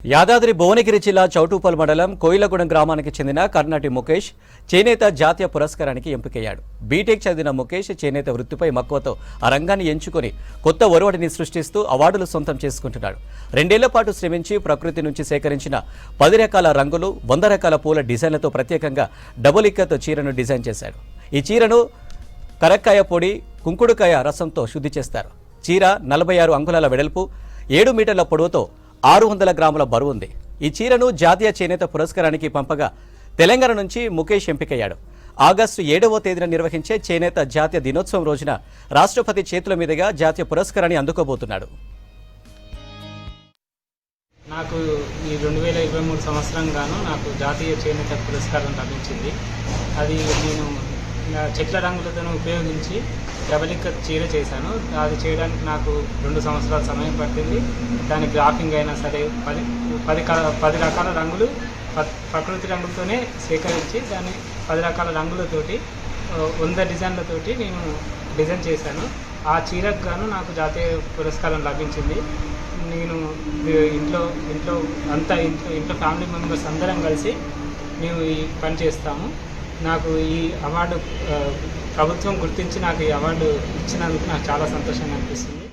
యాదాద్రి భువనగిరి జిల్లా చౌటుప్పల్ మండలం కోయిలగూడెం గ్రామానికి చెందిన కర్ణాటి ముఖేష్ చేనేత జాతీయ పురస్కారానికి ఎంపికయ్యాడు. బీటెక్ చదివిన ముఖేష్ చేనేత వృత్తిపై మక్కువతో ఆ రంగాన్ని ఎంచుకొని కొత్త ఒరవడిని సృష్టిస్తూ అవార్డులు సొంతం చేసుకుంటున్నాడు. 2 ఏళ్ల పాటు శ్రమించి ప్రకృతి నుంచి సేకరించిన 10 రకాల రంగులు, 100 రకాల పూల డిజైన్లతో ప్రత్యేకంగా డబుల్ ఇక్కత్ చీరను డిజైన్ చేశాడు. ఈ చీరను కరక్కాయ పొడి, కుంకుడుకాయ రసంతో శుద్ధి చేస్తారు. చీర 46 అంగుళాల వెడల్పు, 7 మీటర్ల పొడవుతో 600 గ్రాముల బరువు ఉంది. ఈ చీరను జాతీయ చేనేత పురస్కారానికి పంపగా తెలంగాణ నుంచి ముఖేష్ ఎంపికయ్యాడు. ఆగస్టు 7వ తేదీన నిర్వహించే చేనేత జాతీయ దినోత్సవం రోజున రాష్ట్రపతి చేతుల మీదుగా జాతీయ పురస్కారాన్ని అందుకోబోతున్నాడు. నాకు ఈ 2023 సంవత్సరం గాను నాకు జాతీయ చేనేత పురస్కారం లభించింది. అది నేను చెట్ల రంగులతో ఉపయోగించి డబల్ ఇక్కత్ చీర చేశాను. అది చేయడానికి నాకు 2 సంవత్సరాల సమయం పట్టింది. దాని గ్రాఫింగ్ అయినా సరే 10 రకాల రంగులు ప్రకృతి రంగులతోనే సేకరించి దాన్ని 10 రకాల రంగులతోటి 100 డిజైన్లతోటి నేను డిజైన్ చేశాను. ఆ చీరకు గాను నాకు జాతీయ పురస్కారం లభించింది. నేను ఇంట్లో ఫ్యామిలీ మెంబర్స్ అందరం కలిసి మేము ఈ పని చేస్తాము. నాకు ఈ అవార్డు ప్రభుత్వం గుర్తించి నాకు ఈ అవార్డు ఇచ్చినందుకు నాకు చాలా సంతోషంగా అనిపిస్తుంది.